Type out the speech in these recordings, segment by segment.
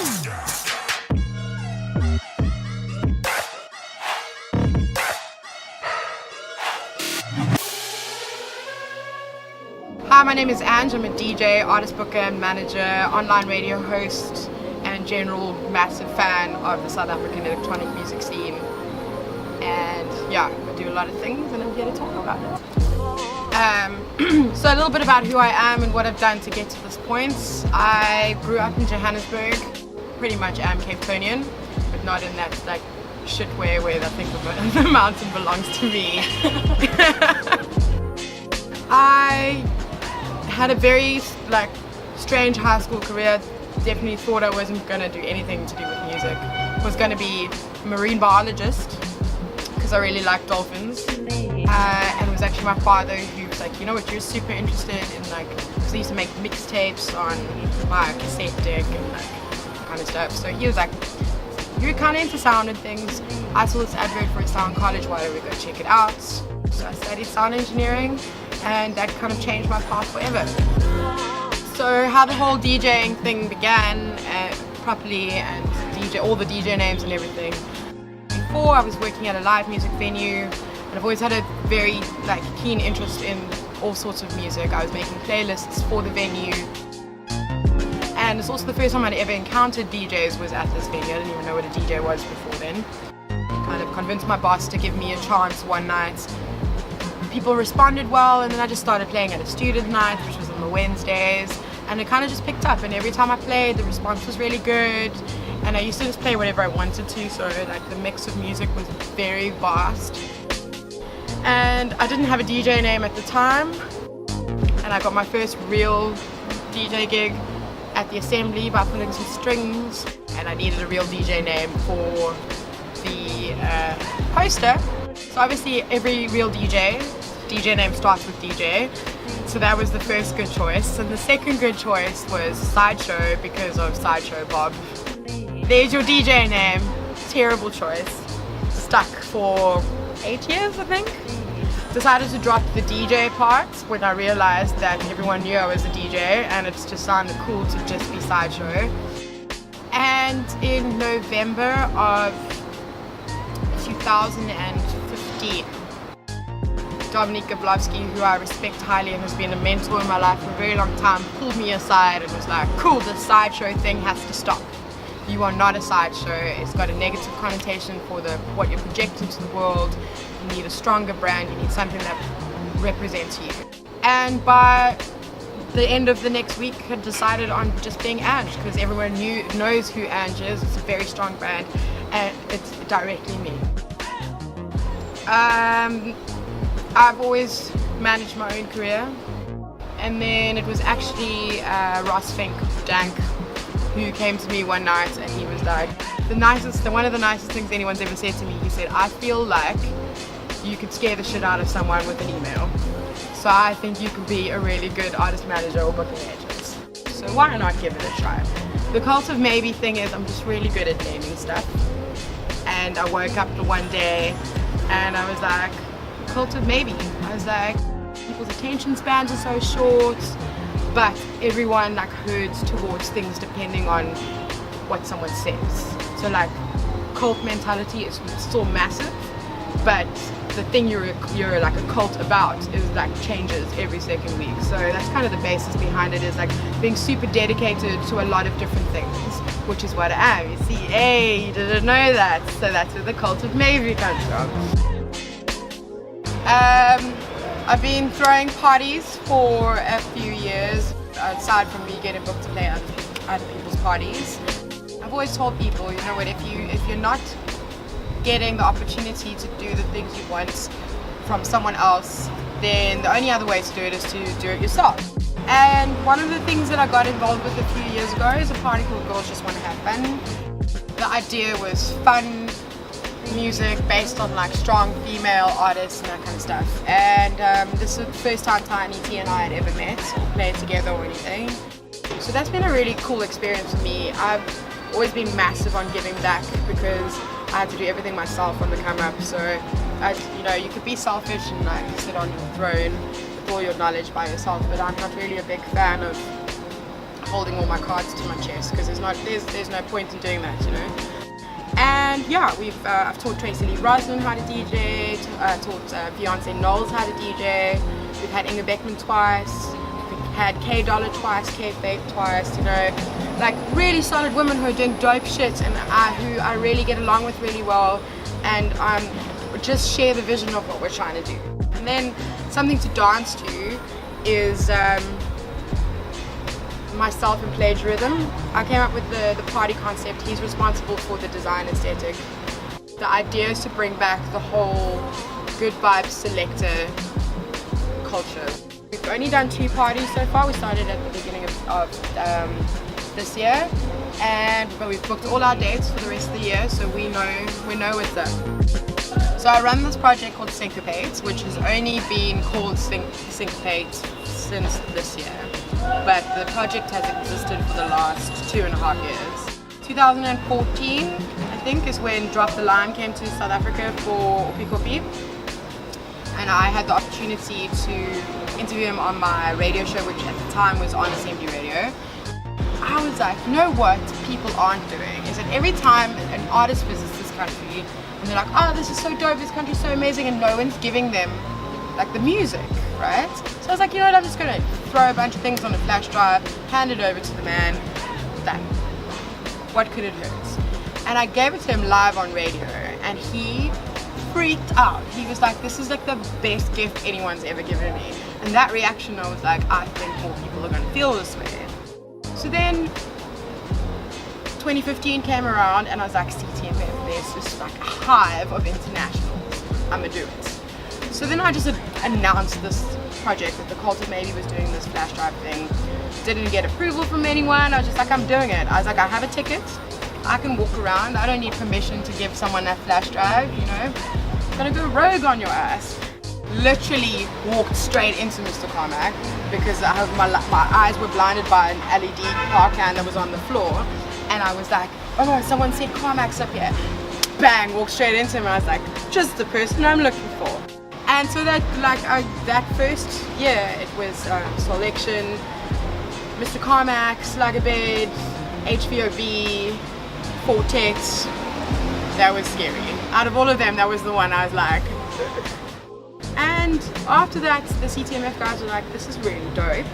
Hi, my name is Ange. I'm a DJ, artist booker and manager, online radio host, and general massive fan of the South African electronic music scene. And yeah, I do a lot of things and I'm here to talk about it. So a little bit about who I am and what I've done to get to this point. I grew up in Johannesburg, pretty much am Cape Townian, but not in that like shit way where I think the mountain belongs to me. I had a very strange high school career. Definitely thought I wasn't going to do anything to do with music. Was going to be a marine biologist because I really like dolphins. And it was actually my father who was like, you know what, you're super interested in because I used to make mixtapes on my cassette deck and kind of stuff. So he was like, you're kind of into sound and things. I saw this advert for a sound college, why don't we go check it out? So I studied sound engineering, and that kind of changed my path forever. So how the whole DJing thing began properly, and all the DJ names and everything. Before, I was working at a live music venue, and I've always had a very keen interest in all sorts of music. I was making playlists for the venue, and it's also the first time I'd ever encountered DJs was at this venue. I didn't even know what a DJ was before then. Kind of convinced my boss to give me a chance one night. People responded well, and then I just started playing at a student night, which was on the Wednesdays, and it kind of just picked up, and every time I played the response was really good, and I used to just play whatever I wanted to, so the mix of music was very vast. And I didn't have a DJ name at the time, and I got my first real DJ gig at the Assembly by pulling some strings, and I needed a real DJ name for the poster. So obviously every real DJ name starts with DJ, so that was the first good choice. And the second good choice was Sideshow because of Sideshow Bob. There's your DJ name. Terrible choice. Stuck for 8 years, I think. Decided to drop the DJ part when I realized that everyone knew I was a DJ and it just sounded cool to just be Sideshow. And in November of 2015, Dominic Gablowski, who I respect highly and has been a mentor in my life for a very long time, pulled me aside and was like, cool, this sideshow thing has to stop. You are not a sideshow. It's got a negative connotation for what you're projecting to the world. You need a stronger brand. You need something that represents you. And by the end of the next week, had decided on just being Ange because everyone knows who Ange is. It's a very strong brand, and it's directly me. I've always managed my own career, and then it was actually Ross Fink Dank who came to me one night, and he was like, one of the nicest things anyone's ever said to me. He said, I feel like you could scare the shit out of someone with an email, so I think you could be a really good artist manager or booking agent, so why not give it a try. The Cult of Maybe thing is I'm just really good at naming stuff, and I woke up the one day and I was like, Cult of Maybe. I was like, people's attention spans are so short, but everyone hurts towards things depending on what someone says. So cult mentality is still massive, but the thing you're a cult about is changes every second week. So that's kind of the basis behind it, is being super dedicated to a lot of different things, which is what I am. You see, hey, you didn't know that. So that's where the Cult of Maybe comes from. I've been throwing parties for a few years, aside from me getting booked to play at other people's parties. I've always told people, you know what, if you're not getting the opportunity to do the things you want from someone else, then the only other way to do it is to do it yourself. And one of the things that I got involved with a few years ago is a party called Girls Just Want to Have Fun. The idea was fun music based on strong female artists and that kind of stuff. And this is the first time Tiny T and I had ever met or played together or anything. So that's been a really cool experience for me. I've always been massive on giving back because I had to do everything myself on the come up. So you could be selfish and sit on your throne with all your knowledge by yourself, but I'm not really a big fan of holding all my cards to my chest, because there's no point in doing that, you know. And yeah, I've taught Tracy Lee Roslin how to DJ, taught Beyonce Knowles how to DJ. We've had Inga Beckman twice, we've had K Dollar twice, K Faith twice, you know, like really solid women who are doing dope shit and who I really get along with really well, and just share the vision of what we're trying to do. And then something to dance to is myself and plagiarism. I came up with the party concept. He's responsible for the design aesthetic. The idea is to bring back the whole good vibes selector culture. We've only done 2 parties so far. We started at the beginning of this year, but we've booked all our dates for the rest of the year, so we know what's up. So I run this project called Syncopate, which has only been called Syncopate since this year, but the project has existed for the last 2.5 years. 2014, I think, is when Drop the Line came to South Africa for Opi Kopi, and I had the opportunity to interview him on my radio show, which at the time was on Assembly Radio. I was like, you know what people aren't doing is that every time an artist visits this country and they're like, oh, this is so dope, this country's so amazing, and no one's giving them like the music, right? So I was like, you know what, I'm just gonna throw a bunch of things on a flash drive, hand it over to the man, that, what could it hurt? And I gave it to him live on radio, and he freaked out. He was like, this is like the best gift anyone's ever given me. And that reaction, I was like, I think more people are gonna feel this way. So then 2015 came around and I was like, CTMF, there's just like a hive of internationals, I'ma do it. So then I just announced this project that the Cult of Maybe was doing this flash drive thing. Didn't get approval from anyone. I was just like, I'm doing it. I was like, I have a ticket, I can walk around, I don't need permission to give someone that flash drive, you know. I'm gonna go rogue on your ass. Literally walked straight into Mr. Carmack because my eyes were blinded by an LED car can that was on the floor, and I was like, oh no, someone said Carmack's up here. Bang, walked straight into him, and I was like, just the person I'm looking for. And so that first year it was Selection, Mr. Carmack, Slugabed, HVOB, Fortet. That was scary. Out of all of them, that was the one I was like. And after that, the CTMF guys were like, this is really dope.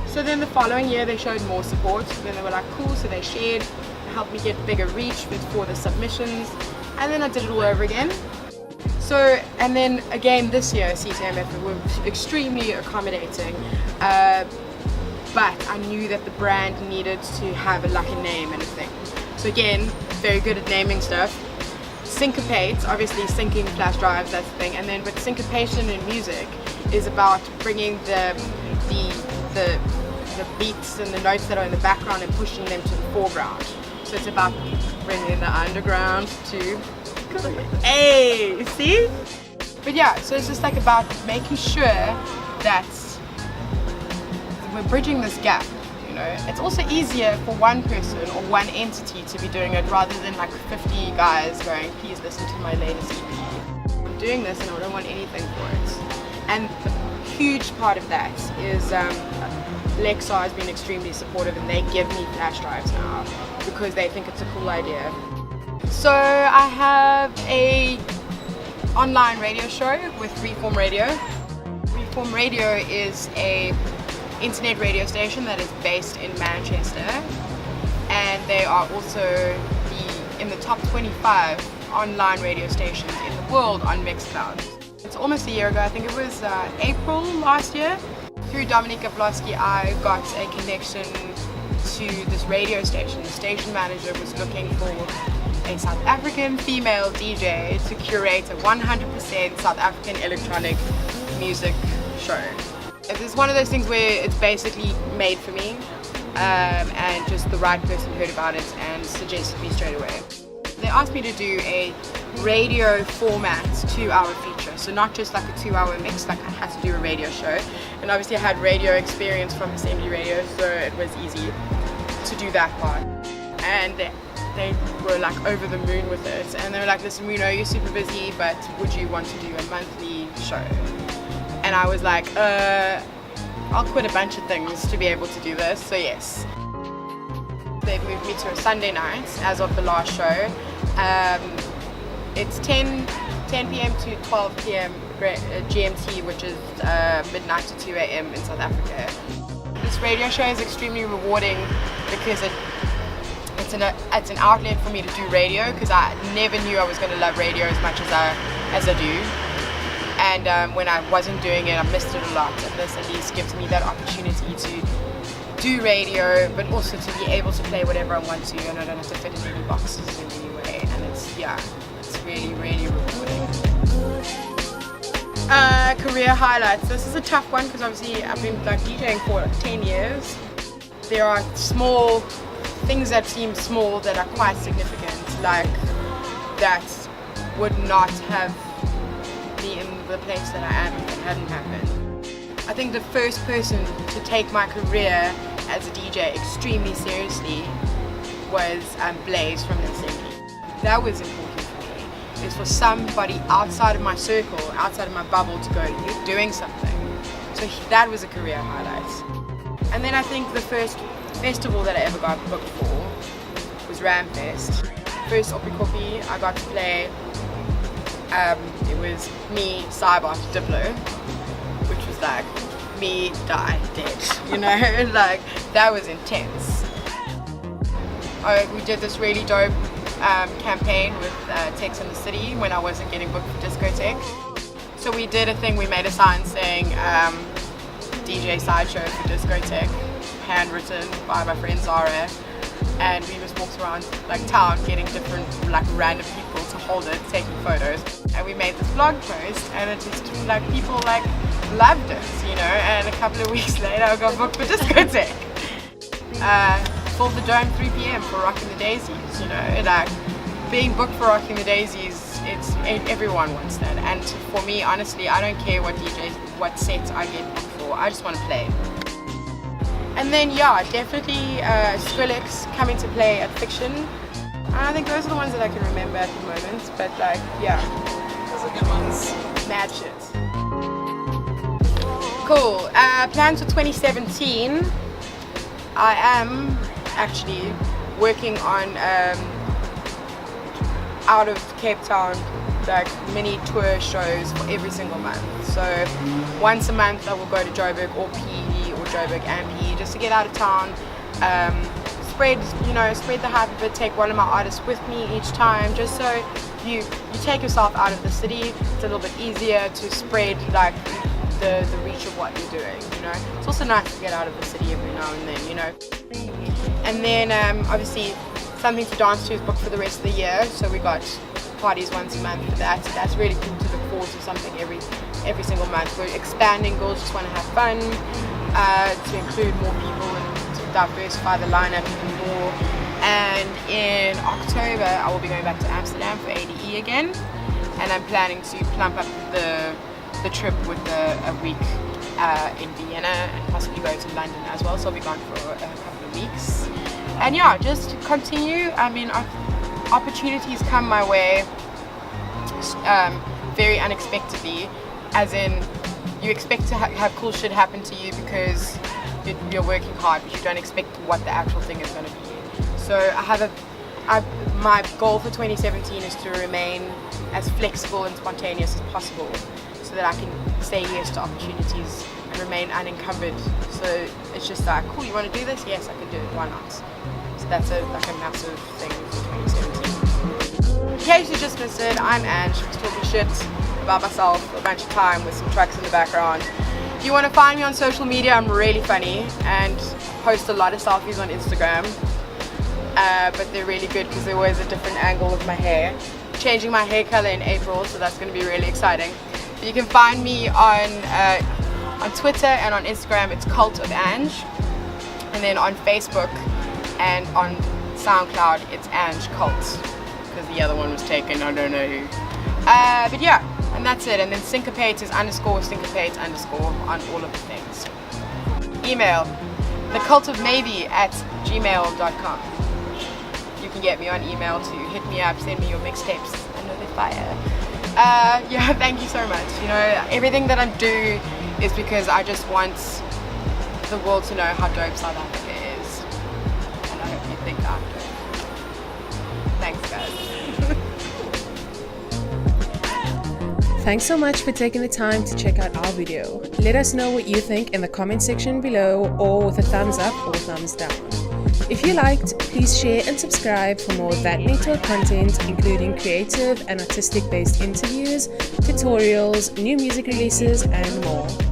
So then the following year they showed more support. Then they were like, cool, so they shared, helped me get bigger reach for the submissions, and then I did it all over again. So, and then again this year, CTMF were extremely accommodating, but I knew that the brand needed to have a name and a thing. So again, very good at naming stuff. Syncopate, obviously syncing flash drives, that's the thing, and then but syncopation in music is about bringing the beats and the notes that are in the background and pushing them to the foreground. So it's about bringing the underground to, hey, see? But yeah, so it's just like about making sure that we're bridging this gap. You know, it's also easier for one person or one entity to be doing it rather than like 50 guys going, please listen to my latest EP. I'm doing this and I don't want anything for it. And a huge part of that is Lexar has been extremely supportive, and they give me flash drives now because they think it's a cool idea. So I have a online radio show with Reform Radio. Reform Radio is a internet radio station that is based in Manchester, and they are also in the top 25 online radio stations in the world on Mixcloud. It's almost a year ago, I think it was April last year. Through Dominika Vlosky, I got a connection to this radio station. The station manager was looking for a South African female DJ to curate a 100% South African electronic music show. It's one of those things where it's basically made for me, and just the right person heard about it and suggested me straight away. They asked me to do a radio format 2-hour feature, so not just like a 2-hour mix, like I had to do a radio show. And obviously I had radio experience from Assembly Radio, so it was easy to do that part. And they were like over the moon with it, and they were like, listen, we know you're super busy, but would you want to do a monthly show? And I was like, I'll quit a bunch of things to be able to do this, so yes. They've moved me to a Sunday night as of the last show. It's 10 p.m. to 12 p.m. GMT, which is midnight to 2 a.m. in South Africa. This radio show is extremely rewarding because it's an outlet for me to do radio, because I never knew I was going to love radio as much as I do. And when I wasn't doing it, I missed it a lot. And this at least gives me that opportunity to do radio, but also to be able to play whatever I want to, and I don't have to fit in any boxes in any way. And it's really, really rewarding. Career highlights. This is a tough one because obviously I've been like DJing for 10 years. There are small things that seem small that are quite significant, like that would not have been in the place that I am if it hadn't happened. I think the first person to take my career as a DJ extremely seriously was Blaze from Helsinki. That was important for me. It's for somebody outside of my circle, outside of my bubble, to go, you're doing something. So that was a career highlight. And then I think the first festival that I ever got booked for was Ramfest. First Oppikopi I got to play, it was me, Cybot, Diplo, which was like me, die, dead, you know, like that was intense. We did this really dope campaign with Tex in the City when I wasn't getting booked for discotheque. So we did a thing, we made a sign saying DJ sideshow for discotheque, handwritten by my friend Zara, and we just walked around like town getting different like random people to hold it, taking photos. And we made this blog post, and it just like people like loved it, you know, and a couple of weeks later I got booked for discotheque. Filled the Dome 3 p.m. for Rocking the Daisies, you know, and like being booked for Rocking the Daisies, everyone wants that. And for me, honestly, I don't care what sets I get booked for, I just want to play. And then yeah, definitely Skrillex coming to play at Fiction. I think those are the ones that I can remember at the moment, but like, yeah, those are good ones. Mad shit. Cool. Plans for 2017. I am actually working on out of Cape Town, like mini tour shows for every single month. So once a month I will go to Joburg or PE, or Joburg and PE, just to get out of town, spread the hype of it, take one of my artists with me each time, just so you take yourself out of the city. It's a little bit easier to spread like the reach of what you're doing, you know. It's also nice to get out of the city every now and then, you know. And then obviously something to dance to is booked for the rest of the year, so we got parties once a month for that. So that's really cool to look forward to something every single month. We're expanding, girls just want to have fun, to include more people and to diversify the lineup even more. And in October I will be going back to Amsterdam for ADE again, and I'm planning to plump up the trip with a week in Vienna and possibly go to London as well, so I'll be gone for a couple of weeks. And yeah, just continue. I mean, opportunities come my way very unexpectedly, as in you expect to have cool shit happen to you because you're working hard, but you don't expect what the actual thing is going to be. So my goal for 2017 is to remain as flexible and spontaneous as possible, so that I can say yes to opportunities and remain unencumbered. So it's just like, cool, you want to do this? Yes, I can do it, why not? So that's a massive thing for 2017. In case you just missed it, I'm Ange, just talking shit about myself a bunch of time with some tracks in the background. If you want to find me on social media, I'm really funny and post a lot of selfies on Instagram, but they're really good because they're always a different angle of my hair. Changing my hair color in April, so that's going to be really exciting. You can find me on Twitter and on Instagram, it's Cult of Ange, and then on Facebook and on SoundCloud it's Ange Cult, because the other one was taken, I don't know who. But yeah, and that's it. And then Syncopate is _Syncopate_ on all of the things. Email thecultofmaybe@gmail.com. You can get me on email to hit me up, send me your mixtapes. I know they're fire. Yeah, thank you so much. You know, everything that I do is because I just want the world to know how dope South Africa is. And I hope you think I'm dope. Thanks, guys. Thanks so much for taking the time to check out our video. Let us know what you think in the comment section below, or with a thumbs up or thumbs down. If you liked, please share and subscribe for more That Network content, including creative and artistic based interviews, tutorials, new music releases, and more.